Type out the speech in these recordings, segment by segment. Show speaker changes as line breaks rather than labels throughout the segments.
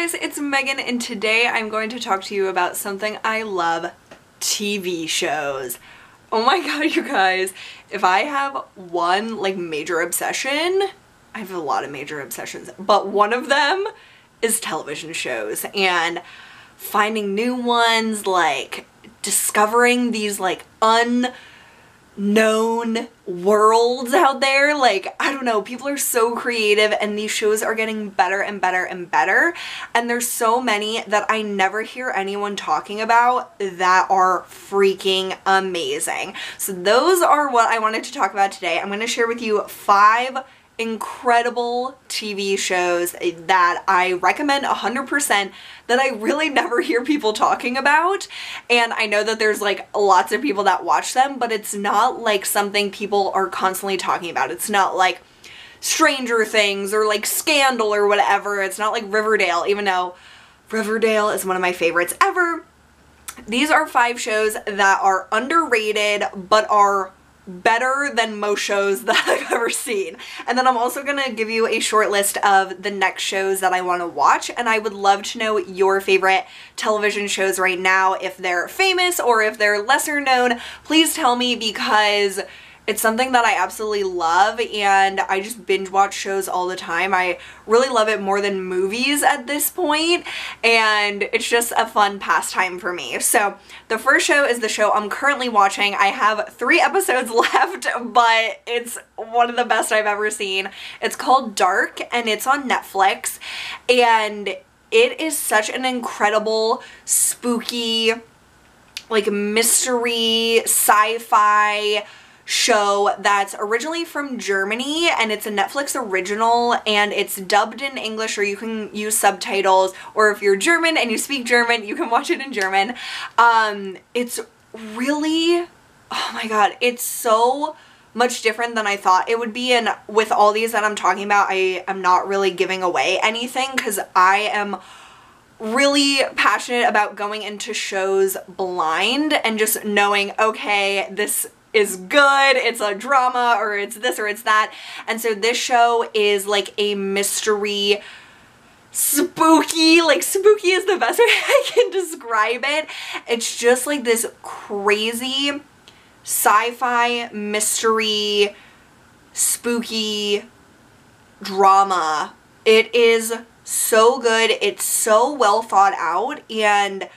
guys, it's Megan, and today I'm going to talk to you about something I love, TV shows. Oh my god, you guys, if I have one major obsession, I have a lot of major obsessions, but one of them is television shows and finding new ones, discovering these unknown worlds out there. I don't know, people are so creative and these shows are getting better and better and better, and there's so many that I never hear anyone talking about that are freaking amazing. So those are what I wanted to talk about today. I'm going to share with you 5 incredible TV shows that I recommend 100% that I really never hear people talking about. And I know that there's lots of people that watch them, but it's not something people are constantly talking about. It's not like Stranger Things or Scandal or whatever. It's not like Riverdale, even though Riverdale is one of my favorites ever. These are 5 shows that are underrated but are better than most shows that I've ever seen. And then I'm also gonna give you a short list of the next shows that I want to watch, and I would love to know your favorite television shows right now. If they're famous or if they're lesser known, please tell me, because it's something that I absolutely love and I just binge watch shows all the time. I really love it more than movies at this point, and it's just a fun pastime for me. So the first show is the show I'm currently watching. I have 3 episodes left, but it's one of the best I've ever seen. It's called Dark and it's on Netflix, and it is such an incredible, spooky, mystery, sci-fi show that's originally from Germany, and it's a Netflix original, and it's dubbed in English, or you can use subtitles, or if you're German and you speak German, you can watch it in German. It's really, oh my god, it's so much different than I thought it would be. And with all these that I'm talking about, I am not really giving away anything because I am really passionate about going into shows blind and just knowing, okay, this is good, it's a drama, or it's this or it's that. And so this show is a mystery, spooky, spooky is the best way I can describe it. It's just this crazy sci-fi mystery spooky drama. It is so good, it's so well thought out, and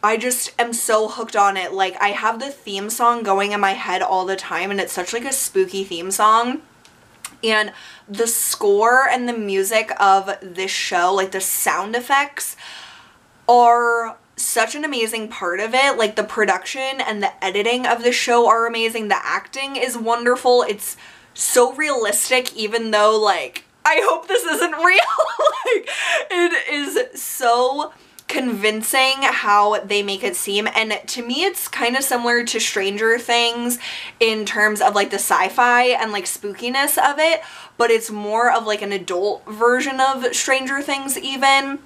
I just am so hooked on it. I have the theme song going in my head all the time, and it's such a spooky theme song. And the score and the music of this show, the sound effects, are such an amazing part of it. The production and the editing of the show are amazing. The acting is wonderful. It's so realistic, even though, I hope this isn't real. It is so convincing how they make it seem, and to me it's kind of similar to Stranger Things in terms of the sci-fi and spookiness of it, but it's more of an adult version of Stranger Things even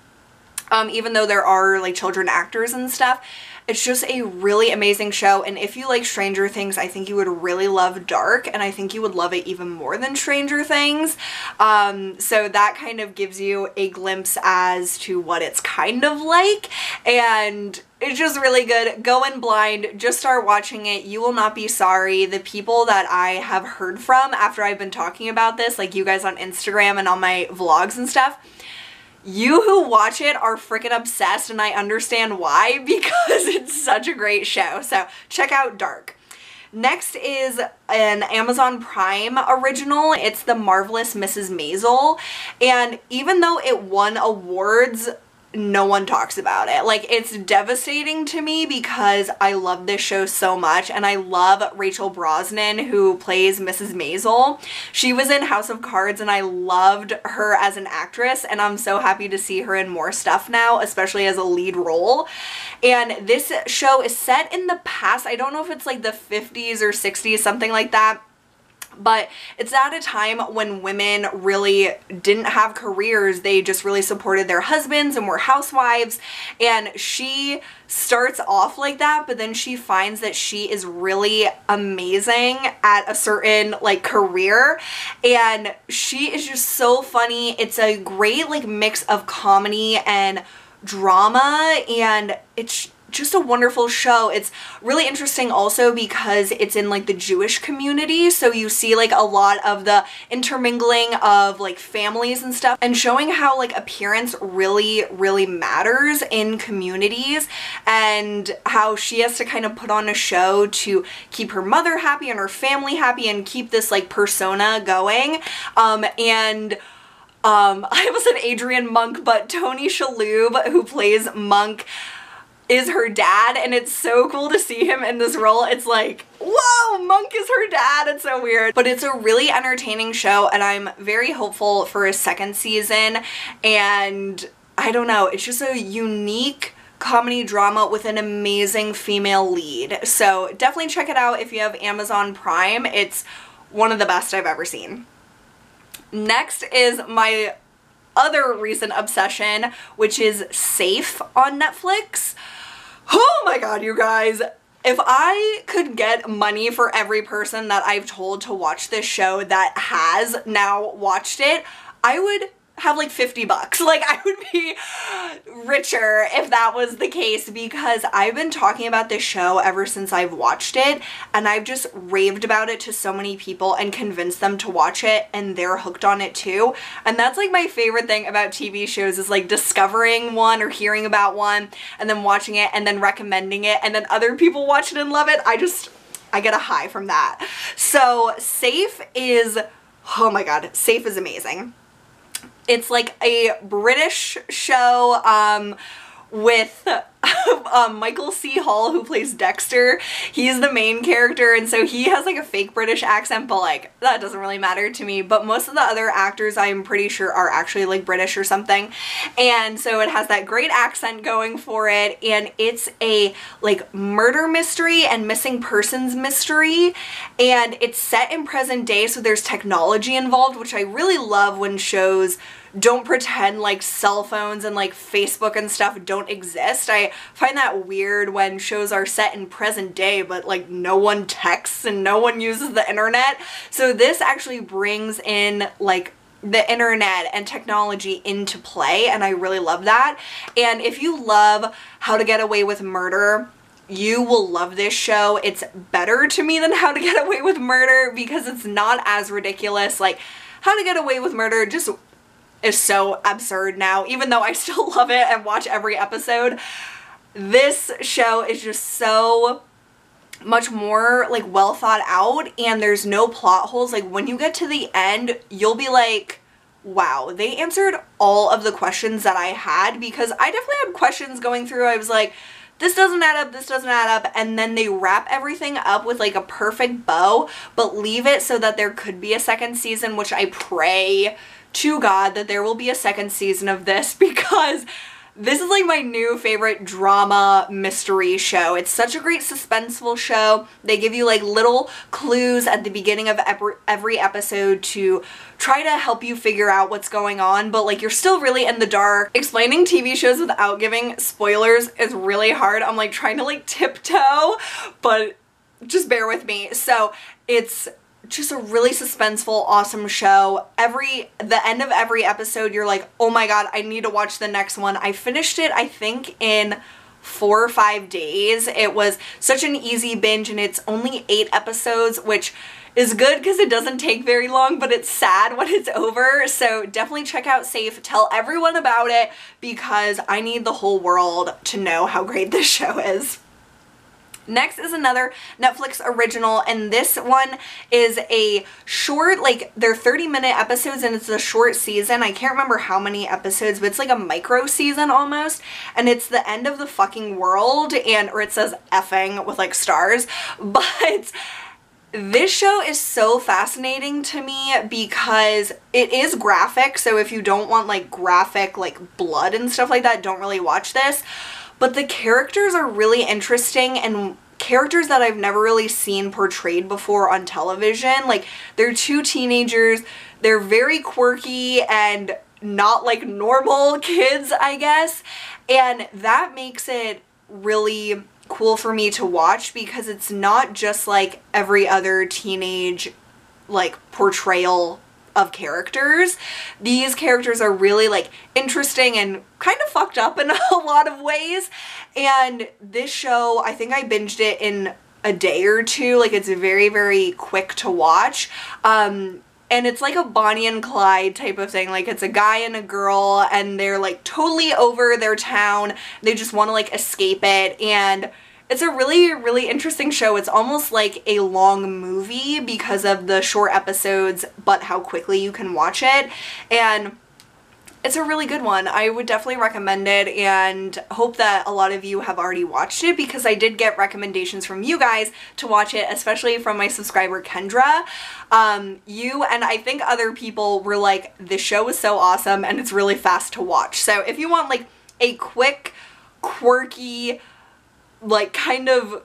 though there are children actors and stuff. It's just a really amazing show, and if you like Stranger Things, I think you would really love Dark, and I think you would love it even more than Stranger Things. So that kind of gives you a glimpse as to what it's kind of like, and it's just really good. Go in blind, just start watching it. You will not be sorry. The people that I have heard from after I've been talking about this, you guys on Instagram and on my vlogs and stuff, you who watch it are freaking obsessed, and I understand why, because it's such a great show. So check out Dark. Next is an Amazon Prime original. It's the Marvelous Mrs Mazal, and even though it won awards, no one talks about it. It's devastating to me because I love this show so much, and I love Rachel Brosnahan, who plays Mrs. Mazal. She was in House of Cards, and I loved her as an actress, and I'm so happy to see her in more stuff now, especially as a lead role. And this show is set in the past. I don't know if it's the 50s or 60s, something like that. But it's at a time when women really didn't have careers. They just really supported their husbands and were housewives. And she starts off like that, but then she finds that she is really amazing at a certain like career. And she is just so funny. It's a great like mix of comedy and drama, and it's just a wonderful show. It's really interesting also because it's in like the Jewish community, so you see like a lot of the intermingling of like families and stuff, and showing how like appearance really matters in communities, and how she has to kind of put on a show to keep her mother happy and her family happy and keep this like persona going. I almost said Adrian Monk, but Tony Shalhoub, who plays Monk, is her dad, and it's so cool to see him in this role. It's like, whoa, Monk is her dad. It's so weird. But it's a really entertaining show, and I'm very hopeful for a second season. And I don't know, it's just a unique comedy drama with an amazing female lead. So definitely check it out if you have Amazon Prime. It's one of the best I've ever seen. Next is my other recent obsession, which is Safe on Netflix. Oh my god, you guys. If I could get money for every person that I've told to watch this show that has now watched it, I would have like 50 bucks. Like, I would be richer if that was the case, because I've been talking about this show ever since I've watched it, and I've just raved about it to so many people and convinced them to watch it, and they're hooked on it too. And that's like my favorite thing about TV shows, is like discovering one or hearing about one and then watching it and then recommending it, and then other people watch it and love it. I get a high from that. So Safe is, oh my god, Safe is amazing. It's like a British show with Michael C. Hall, who plays Dexter. He's the main character, and so he has like a fake British accent, but like that doesn't really matter to me. But most of the other actors, I'm pretty sure, are actually like British or something. And so it has that great accent going for it, and it's a like murder mystery and missing persons mystery, and it's set in present day, so there's technology involved, which I really love when shows don't pretend like cell phones and like Facebook and stuff don't exist. I find that weird when shows are set in present day, but like no one texts and no one uses the internet. So this actually brings in like the internet and technology into play, and I really love that. And if you love How to Get Away with Murder, you will love this show. It's better to me than How to Get Away with Murder because it's not as ridiculous. Like, How to Get Away with Murder just is so absurd now, even though I still love it and watch every episode. This show is just so much more like well thought out, and there's no plot holes. Like, when you get to the end, you'll be like, wow, they answered all of the questions that I had, because I definitely had questions going through. I was like, this doesn't add up, this doesn't add up, and then they wrap everything up with like a perfect bow, but leave it so that there could be a second season, which I pray to God that there will be a second season of this, because this is like my new favorite drama mystery show. It's such a great suspenseful show. They give you like little clues at the beginning of every episode to try to help you figure out what's going on, but like you're still really in the dark. Explaining TV shows without giving spoilers is really hard. I'm like trying to like tiptoe, but just bear with me. So it's just a really suspenseful, awesome show. The end of every episode, you're like, oh my god, I need to watch the next one. I finished it, I think, in 4 or 5 days. It was such an easy binge, and it's only 8 episodes, which is good because it doesn't take very long, but it's sad when it's over. So definitely check out Safe. Tell everyone about it, because I need the whole world to know how great this show is. Next is another Netflix original, and this one is a short, like they're 30-minute episodes, and it's a short season. I can't remember how many episodes, but it's like a micro season almost, and it's The End of the Fucking World, or it says effing with like stars, but this show is so fascinating to me because it is graphic, so if you don't want like graphic like blood and stuff like that, don't really watch this. But the characters are really interesting and characters that I've never really seen portrayed before on television. Like, they're two teenagers, they're very quirky and not like normal kids, I guess, and that makes it really cool for me to watch because it's not just like every other teenage like portrayal of characters. These characters are really like interesting and kind of fucked up in a lot of ways, and this show, I think I binged it in a day or two. Like, it's very, very quick to watch, and it's like a Bonnie and Clyde type of thing. Like, it's a guy and a girl and they're like totally over their town, they just want to like escape it, and it's a really, really interesting show. It's almost like a long movie because of the short episodes, but how quickly you can watch it. And it's a really good one. I would definitely recommend it and hope that a lot of you have already watched it because I did get recommendations from you guys to watch it, especially from my subscriber Kendra. You and I think other people were like, this show is so awesome and it's really fast to watch. So if you want like a quick, quirky, like kind of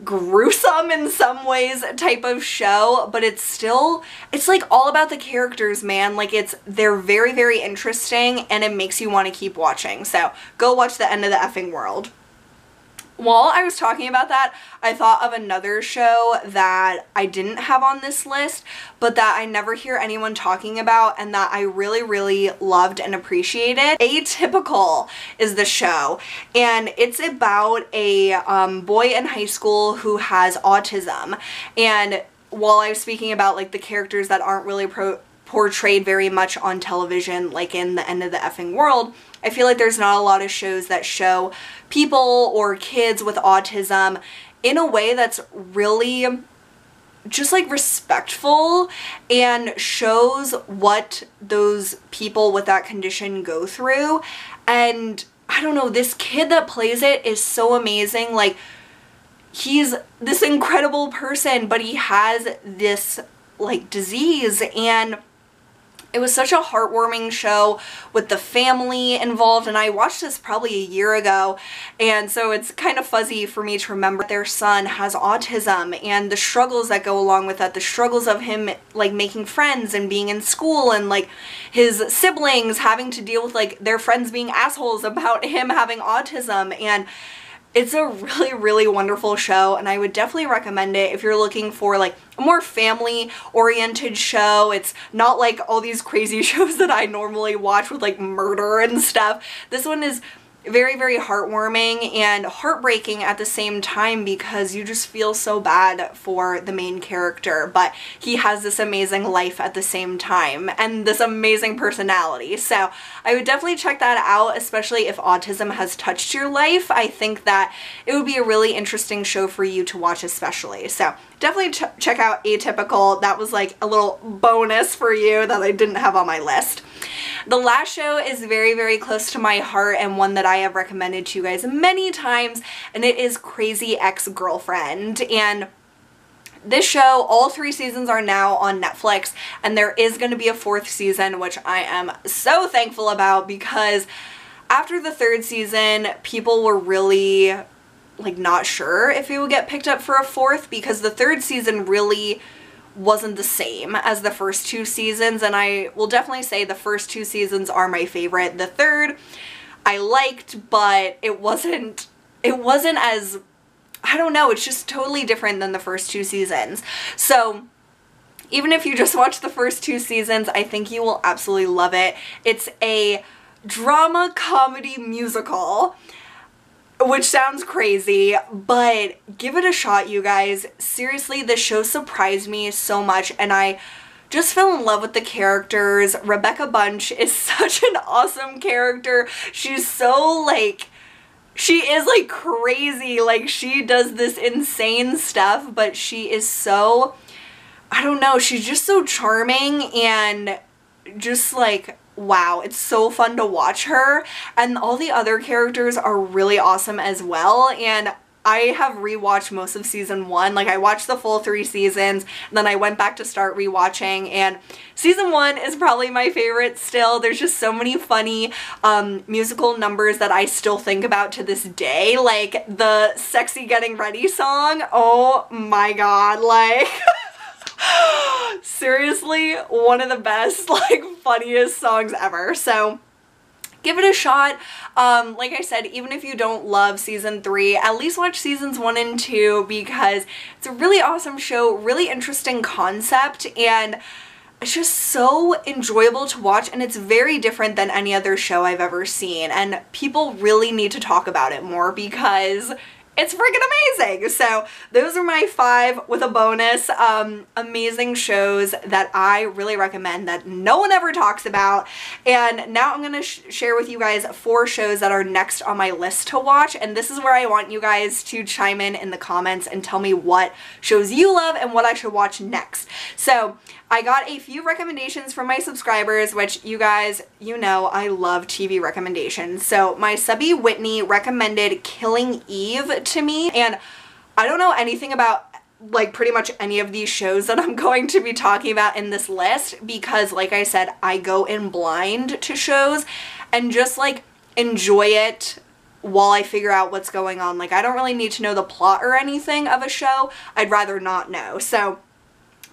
gruesome in some ways type of show, but it's like all about the characters, man. Like, they're very, very interesting and it makes you want to keep watching. So go watch the end of the effing world. While I was talking about that, I thought of another show that I didn't have on this list, but that I never hear anyone talking about and that I really, really loved and appreciated. Atypical is the show, and it's about a boy in high school who has autism. And while I was speaking about like the characters that aren't really portrayed very much on television, like in the end of the effing world, I feel like there's not a lot of shows that show people or kids with autism in a way that's really just like respectful and shows what those people with that condition go through. And I don't know, this kid that plays it is so amazing. Like, he's this incredible person, but he has this like disease, and it was such a heartwarming show with the family involved, and I watched this probably a year ago, and so it's kind of fuzzy for me to remember their son has autism and the struggles that go along with that, the struggles of him like making friends and being in school, and like his siblings having to deal with like their friends being assholes about him having autism. And it's a really, really wonderful show, and I would definitely recommend it if you're looking for like a more family-oriented show. It's not like all these crazy shows that I normally watch with like murder and stuff. This one is very, very heartwarming and heartbreaking at the same time because you just feel so bad for the main character, but he has this amazing life at the same time and this amazing personality. So I would definitely check that out, especially if autism has touched your life. I think that it would be a really interesting show for you to watch especially. So definitely check out Atypical. That was like a little bonus for you that I didn't have on my list. The last show is very, very close to my heart and one that I have recommended to you guys many times, and it is Crazy Ex-Girlfriend. And this show, all 3 seasons are now on Netflix, and there is going to be a 4th season, which I am so thankful about because after the 3rd season, people were really like not sure if it would get picked up for a 4th because the 3rd season really wasn't the same as the first 2 seasons, and I will definitely say the first 2 seasons are my favorite. The 3rd I liked, but it wasn't as, I don't know, it's just totally different than the first 2 seasons. So even if you just watch the first 2 seasons, I think you will absolutely love it. It's a drama comedy musical, which sounds crazy, but give it a shot, you guys. Seriously, the show surprised me so much, and I just fell in love with the characters. Rebecca Bunch is such an awesome character. She's so like, she is like crazy. Like, she does this insane stuff, but she is so, I don't know, she's just so charming and just like, wow, it's so fun to watch her, and all the other characters are really awesome as well, and I have rewatched most of season 1. Like I watched the full 3 seasons, and then I went back to start rewatching, and season 1 is probably my favorite still. There's just so many funny musical numbers that I still think about to this day. Like the sexy getting ready song. Oh my god, like seriously, one of the best, like funniest songs ever. So give it a shot. Like I said, even if you don't love season 3, at least watch seasons 1 and 2 because it's a really awesome show, really interesting concept, and it's just so enjoyable to watch, and it's very different than any other show I've ever seen, and people really need to talk about it more because it's freaking amazing. So those are my 5 with a bonus amazing shows that I really recommend that no one ever talks about. And now I'm gonna share with you guys 4 shows that are next on my list to watch, and this is where I want you guys to chime in the comments and tell me what shows you love and what I should watch next. So I got a few recommendations from my subscribers, which you guys, you know I love TV recommendations. So my subby Whitney recommended Killing Eve to me, and I don't know anything about like pretty much any of these shows that I'm going to be talking about in this list because, like I said, I go in blind to shows and just like enjoy it while I figure out what's going on. Like I don't really need to know the plot or anything of a show. I'd rather not know. So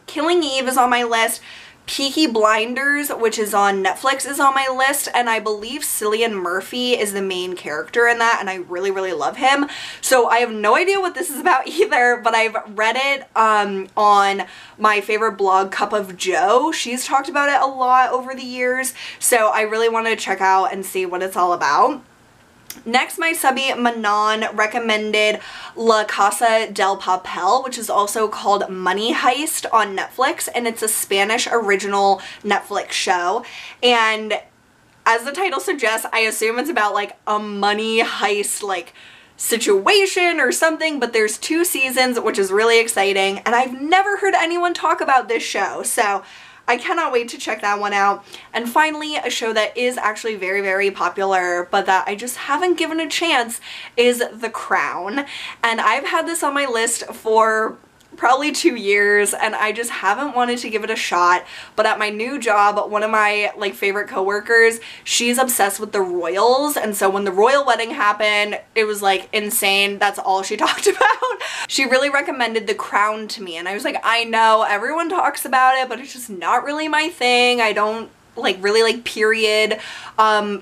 Killing Eve is on my list. Peaky Blinders, which is on Netflix, is on my list, and I believe Cillian Murphy is the main character in that, and I really, really love him. So I have no idea what this is about either, but I've read it on my favorite blog, Cup of Joe. She's talked about it a lot over the years, so I really want to check out and see what it's all about. Next, my subby Manon recommended La Casa del Papel, which is also called Money Heist on Netflix, and it's a Spanish original Netflix show. And as the title suggests, I assume it's about like a money heist like situation or something, but there's 2 seasons, which is really exciting, and I've never heard anyone talk about this show, so I cannot wait to check that one out. And finally, a show that is actually very, very popular, but that I just haven't given a chance is The Crown. And I've had this on my list for probably 2 years, and I just haven't wanted to give it a shot. But at my new job, one of my like favorite coworkers, she's obsessed with the royals, and so when the royal wedding happened, it was like insane. That's all she talked about. She really recommended The Crown to me, and I was like, I know everyone talks about it, but it's just not really my thing. I don't like really like period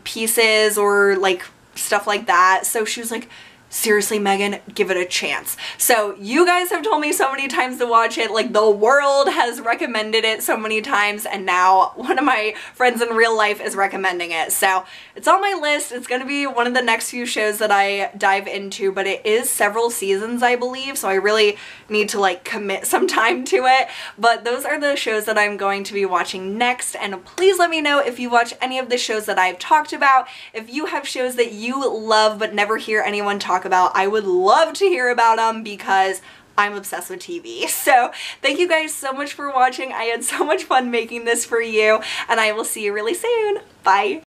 pieces or like stuff like that. So she was like, seriously, Megan, give it a chance. So you guys have told me so many times to watch it, like the world has recommended it so many times, and now one of my friends in real life is recommending it. So it's on my list. It's gonna be one of the next few shows that I dive into, but it is several seasons, I believe, so I really need to like commit some time to it. But those are the shows that I'm going to be watching next, and please let me know if you watch any of the shows that I've talked about. If you have shows that you love but never hear anyone talk about, I would love to hear about them because I'm obsessed with TV. So thank you guys so much for watching. I had so much fun making this for you, and I will see you really soon. Bye.